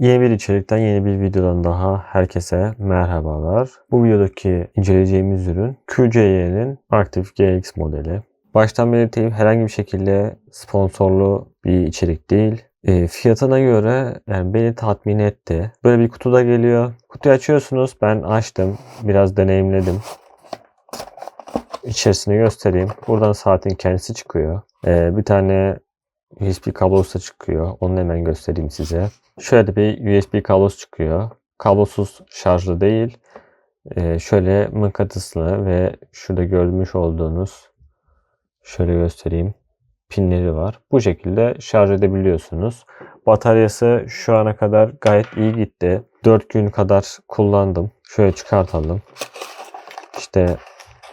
Yeni bir içerikten, yeni bir videodan daha herkese merhabalar. Bu videodaki inceleyeceğimiz ürün QCY'nin Active GX modeli. Baştan belirteyim, herhangi bir şekilde sponsorlu bir içerik değil. Fiyatına göre yani beni tatmin etti. Böyle bir kutuda geliyor. Kutuyu açıyorsunuz. Ben açtım. Biraz deneyimledim. İçerisini göstereyim. Buradan saatin kendisi çıkıyor. Bir tane USB kablosu da çıkıyor. Onu hemen göstereyim size. Şöyle bir USB kablosu çıkıyor. Kablosuz şarjlı değil. Şöyle mıknatıslı ve şurada görmüş olduğunuz şöyle göstereyim. Pinleri var. Bu şekilde şarj edebiliyorsunuz. Bataryası şu ana kadar gayet iyi gitti. 4 gün kadar kullandım. Şöyle çıkartalım. İşte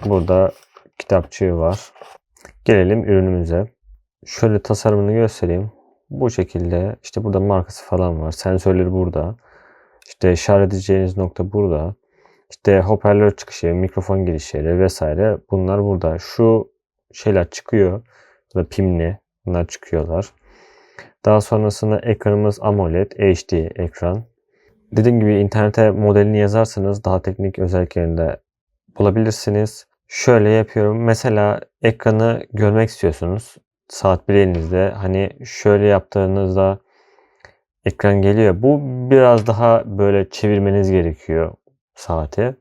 burada kitapçığı var. Gelelim ürünümüze. Şöyle tasarımını göstereyim. Bu şekilde işte burada markası falan var. Sensörleri burada. İşte şarj edeceğiniz nokta burada. İşte hoparlör çıkışı, mikrofon girişleri vesaire bunlar burada. Şu şeyler çıkıyor. Burada pimli. Bunlar çıkıyorlar. Daha sonrasında ekranımız AMOLED HD ekran. Dediğim gibi internete modelini yazarsanız daha teknik özelliklerinde bulabilirsiniz. Şöyle yapıyorum. Mesela ekranı görmek istiyorsunuz. Saat bileğinizde. Hani şöyle yaptığınızda ekran geliyor. Bu biraz daha böyle çevirmeniz gerekiyor saati.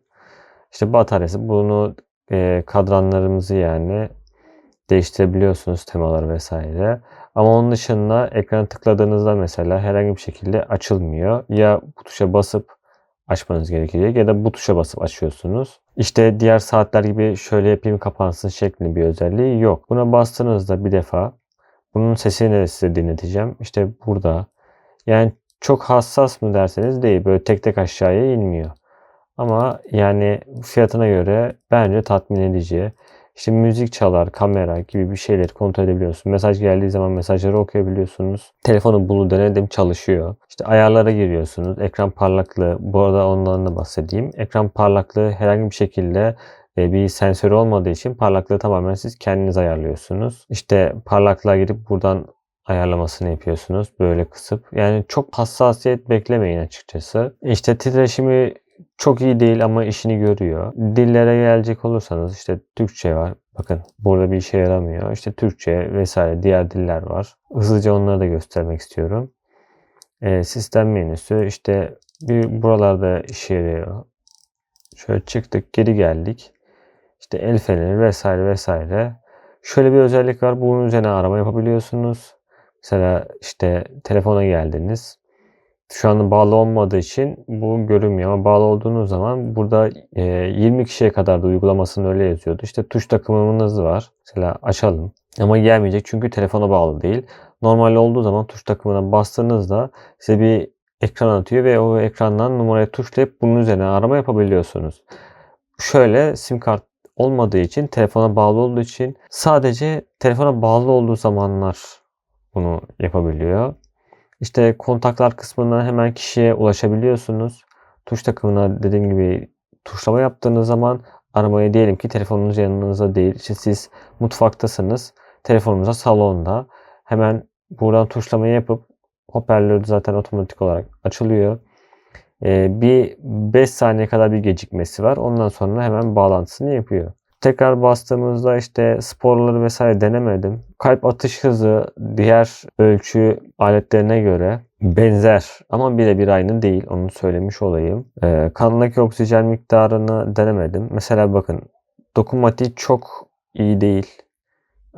İşte bataryası. Bunu kadranlarımızı yani değiştirebiliyorsunuz, temalar vesaire. Ama onun dışında ekrana tıkladığınızda mesela herhangi bir şekilde açılmıyor. Ya bu tuşa basıp açmanız gerekecek ya da bu tuşa basıp açıyorsunuz. İşte diğer saatler gibi şöyle yapayım kapansın şeklinde bir özelliği yok. Buna bastığınızda bir defa bunun sesini de size dinleteceğim. İşte burada. Yani çok hassas mı derseniz değil. Böyle tek tek aşağıya inmiyor. Ama yani fiyatına göre bence tatmin edici. İşte müzik çalar, kamera gibi bir şeyleri kontrol edebiliyorsunuz. Mesaj geldiği zaman mesajları okuyabiliyorsunuz. Telefonu bunu denedim, çalışıyor. İşte ayarlara giriyorsunuz. Ekran parlaklığı, bu arada ondan da bahsedeyim. Ekran parlaklığı herhangi bir şekilde bir sensör olmadığı için parlaklığı tamamen siz kendiniz ayarlıyorsunuz. İşte parlaklığa girip buradan ayarlamasını yapıyorsunuz. Böyle kısıp. Yani çok hassasiyet beklemeyin açıkçası. İşte titreşimi çok iyi değil ama işini görüyor. Dillere gelecek olursanız işte Türkçe var. Bakın burada bir işe yaramıyor. İşte Türkçe vesaire diğer diller var. Hızlıca onları da göstermek istiyorum. Sistem menüsü işte buralarda işe yarıyor. Şöyle çıktık geri geldik. İşte el feneri vesaire vesaire. Şöyle bir özellik var. Bunun üzerine arama yapabiliyorsunuz. Mesela işte telefona geldiniz. Şu anda bağlı olmadığı için bu görünmüyor ama bağlı olduğunuz zaman burada 20 kişiye kadar da uygulamasını öyle yazıyordu. İşte tuş takımımız var. Mesela açalım. Ama gelmeyecek çünkü telefona bağlı değil. Normal olduğu zaman tuş takımına bastığınızda size bir ekran atıyor ve o ekrandan numarayı tuşlayıp bunun üzerine arama yapabiliyorsunuz. Şöyle sim kart olmadığı için, telefona bağlı olduğu için sadece telefona bağlı olduğu zamanlar bunu yapabiliyor. İşte kontaklar kısmına hemen kişiye ulaşabiliyorsunuz. Tuş takımına dediğim gibi tuşlama yaptığınız zaman aramayı diyelim ki telefonunuz yanınızda değil. İşte siz mutfaktasınız. Telefonunuz salonda. Hemen buradan tuşlamayı yapıp hoparlör zaten otomatik olarak açılıyor. Bir 5 saniye kadar bir gecikmesi var. Ondan sonra hemen bağlantısını yapıyor. Tekrar bastığımızda işte sporları vesaire denemedim. Kalp atış hızı diğer ölçü aletlerine göre benzer ama birebir aynı değil. Onu söylemiş olayım. Kandaki oksijen miktarını denemedim. Mesela bakın dokunmatiği çok iyi değil.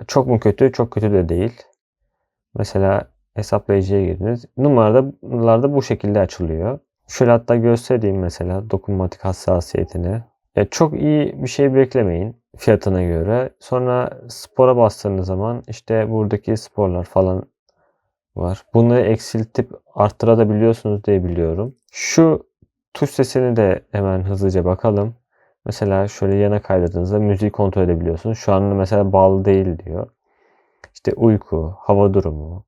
Çok mu kötü? Çok kötü de değil. Mesela hesaplayıcıya girdiniz. Numaralar bu şekilde açılıyor. Şöyle hatta göstereyim mesela dokunmatik hassasiyetini. Çok iyi bir şey beklemeyin fiyatına göre. Sonra spora bastığınız zaman işte buradaki sporlar falan var. Bunları eksiltip arttırabiliyorsunuz diye biliyorum. Şu tuş sesini de hemen hızlıca bakalım. Mesela şöyle yana kaydırdığınızda müziği kontrol edebiliyorsunuz. Şu anda mesela bağlı değil diyor. İşte uyku, hava durumu,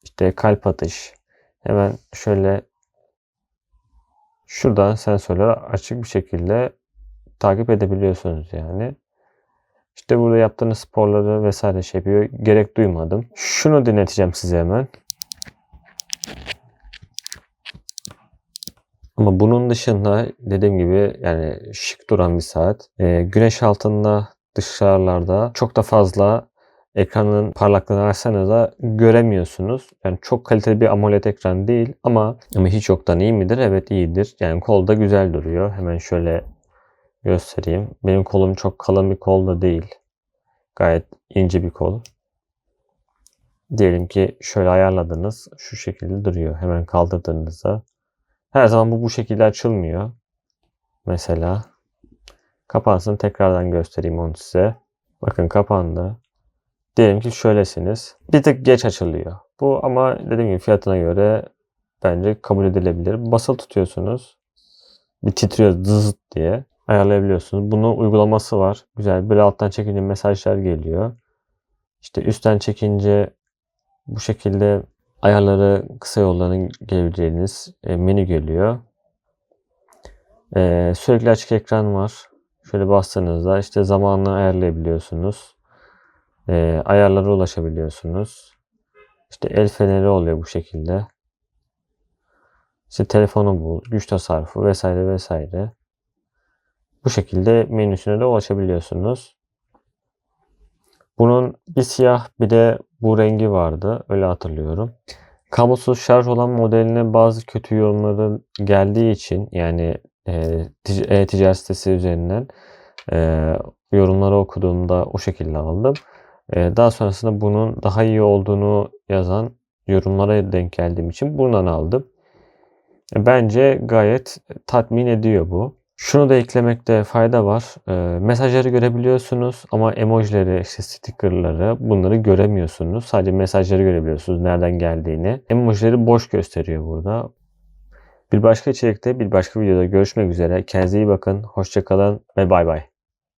işte kalp atış. Hemen şöyle şuradan sensörleri açık bir şekilde takip edebiliyorsunuz yani. İşte burada yaptığınız sporları vesaire şey yapıyor. Gerek duymadım. Şunu dinleteceğim size hemen. Ama bunun dışında dediğim gibi yani şık duran bir saat. Güneş altında dışarılarda çok da fazla ekranın parlaklığını açsanız da göremiyorsunuz. Yani çok kaliteli bir AMOLED ekran değil ama hiç yoktan iyi midir? Evet, iyidir. Yani kolda güzel duruyor. Hemen şöyle göstereyim. Benim kolum çok kalın bir kol da değil. Gayet ince bir kol. Diyelim ki şöyle ayarladınız. Şu şekilde duruyor. Hemen kaldırdığınızda. Her zaman bu şekilde açılmıyor. Mesela kapansın, tekrardan göstereyim onu size. Bakın kapandı. Diyelim ki şöylesiniz. Bir tık geç açılıyor. Bu ama dediğim gibi fiyatına göre bence kabul edilebilir. Basılı tutuyorsunuz. Bir titriyor zızt diye. Ayarlayabiliyorsunuz. Bunun uygulaması var. Güzel. Böyle alttan çekince mesajlar geliyor. İşte üstten çekince bu şekilde ayarları, kısa yolların gelebileceğiniz menü geliyor. Sürekli açık ekran var. Şöyle bastığınızda işte zamanını ayarlayabiliyorsunuz. Ayarlara ulaşabiliyorsunuz. İşte el feneri oluyor bu şekilde. İşte telefonu bul, güç tasarrufu vesaire vesaire. Bu şekilde menüsüne de ulaşabiliyorsunuz. Bunun bir siyah bir de bu rengi vardı. Öyle hatırlıyorum. Kablosuz şarj olan modeline bazı kötü yorumların geldiği için yani e-ticaret sitesi üzerinden yorumları okuduğumda o şekilde aldım. Daha sonrasında bunun daha iyi olduğunu yazan yorumlara denk geldiğim için bundan aldım. Bence gayet tatmin ediyor bu. Şunu da eklemekte fayda var. Mesajları görebiliyorsunuz ama emojileri, işte stickerları bunları göremiyorsunuz. Sadece mesajları görebiliyorsunuz nereden geldiğini. Emojileri boş gösteriyor burada. Bir başka içerikte, bir başka videoda görüşmek üzere. Kendinize iyi bakın. Hoşça kalın ve bay bay.